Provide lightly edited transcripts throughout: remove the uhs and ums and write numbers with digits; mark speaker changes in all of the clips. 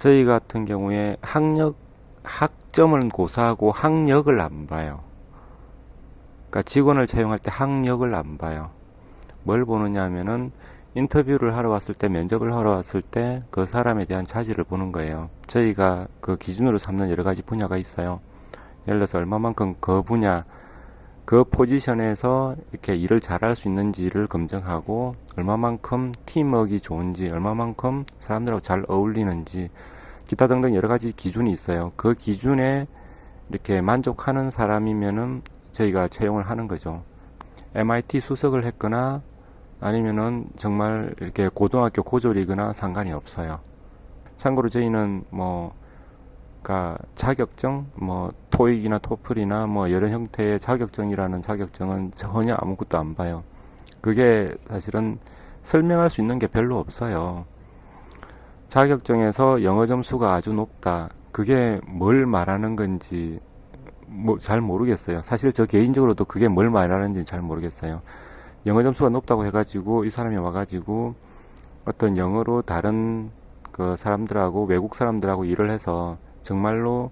Speaker 1: 저희 같은 경우에 학점을 고사하고 학력을 안 봐요. 그러니까 직원을 채용할 때 학력을 안 봐요. 뭘 보느냐 하면은 인터뷰를 하러 왔을 때, 면접을 하러 왔을 때 그 사람에 대한 자질을 보는 거예요. 저희가 그 기준으로 삼는 여러 가지 분야가 있어요. 예를 들어서 얼마만큼 그 분야, 그 포지션에서 이렇게 일을 잘할 수 있는지를 검증하고, 얼마만큼 팀워크가 좋은지, 얼마만큼 사람들하고 잘 어울리는지, 기타 등등 여러 가지 기준이 있어요. 그 기준에 이렇게 만족하는 사람이면은 저희가 채용을 하는 거죠. MIT 수석을 했거나 아니면은 정말 이렇게 고등학교 고졸이거나 상관이 없어요. 참고로 저희는 그러니까 자격증, 토익이나 토플이나 여러 형태의 자격증이라는 자격증은 전혀 아무것도 안 봐요. 그게 사실은 설명할 수 있는 게 별로 없어요. 자격증에서 영어 점수가 아주 높다. 그게 뭘 말하는 건지 잘 모르겠어요. 사실 저 개인적으로도 그게 뭘 말하는지 잘 모르겠어요. 영어 점수가 높다고 해가지고 이 사람이 와가지고 어떤 영어로 다른 그 사람들하고 외국 사람들하고 일을 해서 정말로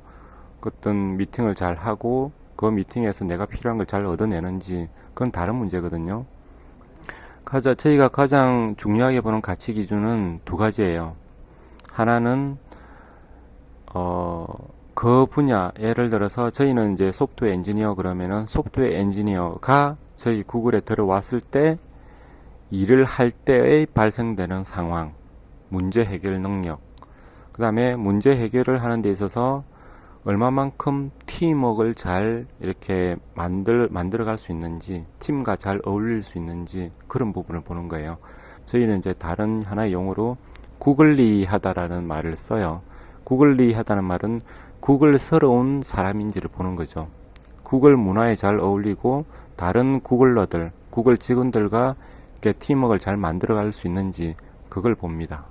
Speaker 1: 어떤 미팅을 잘 하고 그 미팅에서 내가 필요한 걸 잘 얻어내는지 그건 다른 문제거든요. 저희가 가장 중요하게 보는 가치 기준은 두 가지예요. 하나는 그 분야, 예를 들어서 저희는 이제 소프트웨어 엔지니어 그러면은 소프트웨어 엔지니어가 저희 구글에 들어왔을 때 일을 할 때에 발생되는 상황, 문제 해결 능력, 그 다음에 문제 해결을 하는 데 있어서 얼마만큼 팀워크를 잘 이렇게 만들어갈 수 있는지, 팀과 잘 어울릴 수 있는지 그런 부분을 보는 거예요. 저희는 이제 다른 하나의 용어로 구글리하다라는 말을 써요. 구글리하다는 말은 구글스러운 사람인지를 보는 거죠. 구글 문화에 잘 어울리고 다른 구글러들, 구글 직원들과 이렇게 팀워크를 잘 만들어갈 수 있는지 그걸 봅니다.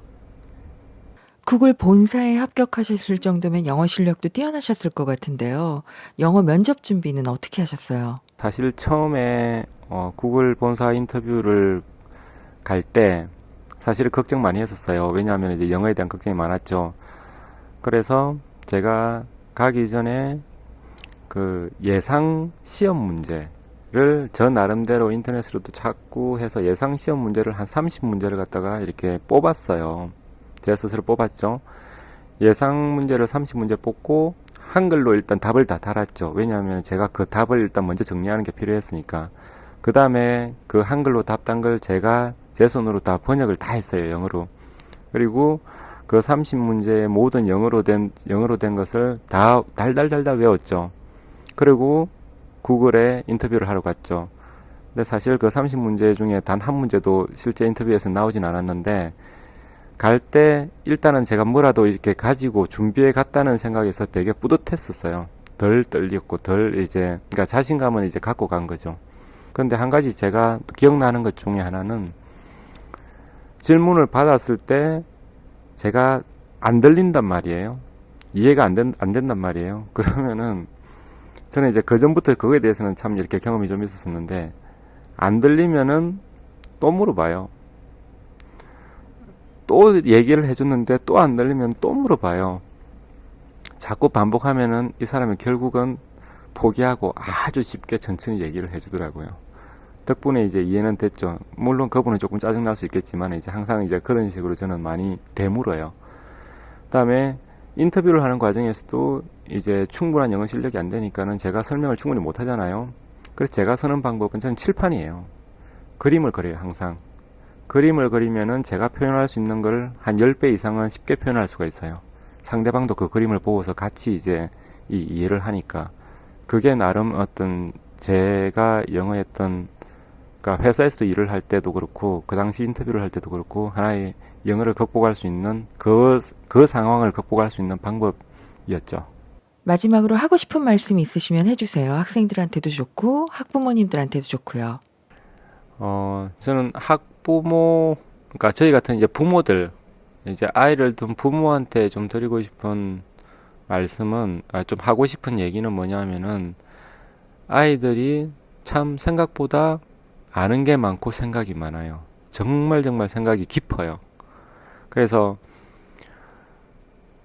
Speaker 2: 구글 본사에 합격하셨을 정도면 영어 실력도 뛰어나셨을 것 같은데요. 영어 면접 준비는 어떻게 하셨어요?
Speaker 1: 사실 처음에 구글 본사 인터뷰를 갈 때 사실 걱정 많이 했었어요. 왜냐하면 이제 영어에 대한 걱정이 많았죠. 그래서 제가 가기 전에 그 예상 시험 문제를 저 나름대로 인터넷으로도 찾고 해서 예상 시험 문제를 한 30문제를 갖다가 이렇게 뽑았어요. 제 스스로 뽑았죠. 예상 문제를 30문제 뽑고 한글로 일단 답을 다 달았죠. 왜냐하면 제가 그 답을 일단 먼저 정리하는 게 필요했으니까. 그 다음에 그 한글로 답 단 걸 제가 제 손으로 다 번역을 다 했어요. 영어로. 그리고 그 30문제의 모든 영어로 된 것을 다 달달달달 외웠죠. 그리고 구글에 인터뷰를 하러 갔죠. 근데 사실 그 30문제 중에 단 한 문제도 실제 인터뷰에서 나오진 않았는데, 갈 때 일단은 제가 뭐라도 이렇게 가지고 준비해 갔다는 생각에서 되게 뿌듯했었어요. 덜 떨렸고 그러니까 자신감은 이제 갖고 간 거죠. 그런데 한 가지 제가 기억나는 것 중에 하나는, 질문을 받았을 때 제가 안 들린단 말이에요. 이해가 안 된단 말이에요. 그러면은 저는 이제 그 전부터 그거에 대해서는 참 이렇게 경험이 좀 있었었는데, 안 들리면은 또 물어봐요. 또 얘기를 해줬는데 또 안 들리면 또 물어봐요. 자꾸 반복하면은 이 사람이 결국은 포기하고 아주 쉽게 천천히 얘기를 해주더라고요. 덕분에 이제 이해는 됐죠. 물론 그분은 조금 짜증날 수 있겠지만 이제 항상 이제 그런 식으로 저는 많이 되물어요. 그다음에 인터뷰를 하는 과정에서도 이제 충분한 영어 실력이 안 되니까는 제가 설명을 충분히 못 하잖아요. 그래서 제가 쓰는 방법은 저는 칠판이에요. 그림을 그려요, 항상. 그림을 그리면은 제가 표현할 수 있는 걸 한 10배 이상은 쉽게 표현할 수가 있어요. 상대방도 그 그림을 보고서 같이 이제 이해를 하니까. 그게 나름 어떤 제가 영어했던, 그러니까 회사에서도 일을 할 때도 그렇고 그 당시 인터뷰를 할 때도 그렇고 하나의 영어를 극복할 수 있는 그 상황을 극복할 수 있는 방법이었죠.
Speaker 2: 마지막으로 하고 싶은 말씀 있으시면 해주세요. 학생들한테도 좋고 학부모님들한테도 좋고요.
Speaker 1: 저는 그러니까 저희 같은 이제 부모들, 이제 아이를 둔 부모한테 좀 드리고 싶은 말씀은, 좀 하고 싶은 얘기는 뭐냐면은, 아이들이 참 생각보다 아는 게 많고 생각이 많아요. 정말 정말 생각이 깊어요. 그래서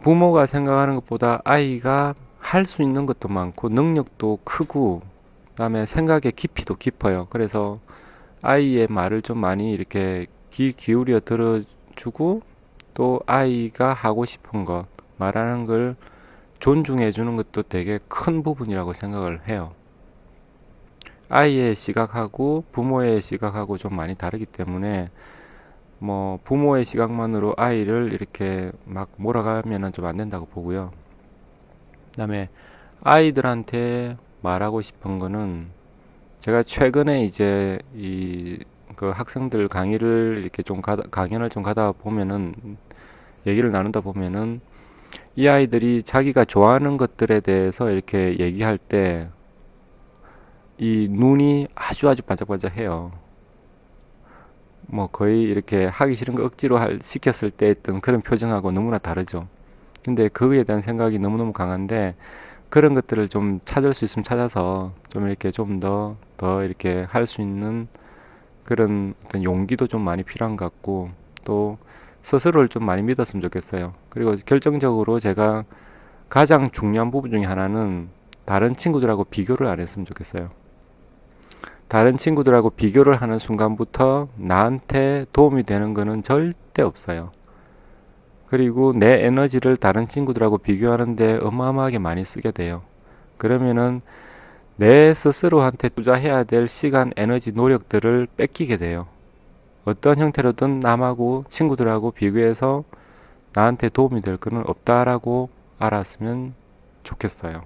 Speaker 1: 부모가 생각하는 것보다 아이가 할 수 있는 것도 많고 능력도 크고 그다음에 생각의 깊이도 깊어요. 그래서 아이의 말을 좀 많이 이렇게 귀 기울여 들어주고 또 아이가 하고 싶은 것 말하는 걸 존중해 주는 것도 되게 큰 부분이라고 생각을 해요. 아이의 시각하고 부모의 시각하고 좀 많이 다르기 때문에 뭐 부모의 시각만으로 아이를 이렇게 막 몰아가면은 좀 안 된다고 보고요. 그다음에 아이들한테 말하고 싶은 거는 제가 최근에 이제 이 그 학생들 강의를 이렇게 좀 강연을 좀 가다 보면은 얘기를 나누다 보면은 이 아이들이 자기가 좋아하는 것들에 대해서 이렇게 얘기할 때 이 눈이 아주 아주 반짝반짝해요. 뭐 거의 이렇게 하기 싫은 거 억지로 시켰을 때 했던 그런 표정하고 너무나 다르죠. 근데 그거에 대한 생각이 너무너무 강한데 그런 것들을 좀 찾을 수 있으면 찾아서 좀 이렇게 좀 더 이렇게 할 수 있는 그런 어떤 용기도 좀 많이 필요한 것 같고 또 스스로를 좀 많이 믿었으면 좋겠어요. 그리고 결정적으로 제가 가장 중요한 부분 중에 하나는 다른 친구들하고 비교를 안 했으면 좋겠어요. 다른 친구들하고 비교를 하는 순간부터 나한테 도움이 되는 거는 절대 없어요. 그리고 내 에너지를 다른 친구들하고 비교하는데 어마어마하게 많이 쓰게 돼요. 그러면은 내 스스로한테 투자해야 될 시간, 에너지, 노력들을 뺏기게 돼요. 어떤 형태로든 남하고 친구들하고 비교해서 나한테 도움이 될 거는 없다라고 알았으면 좋겠어요.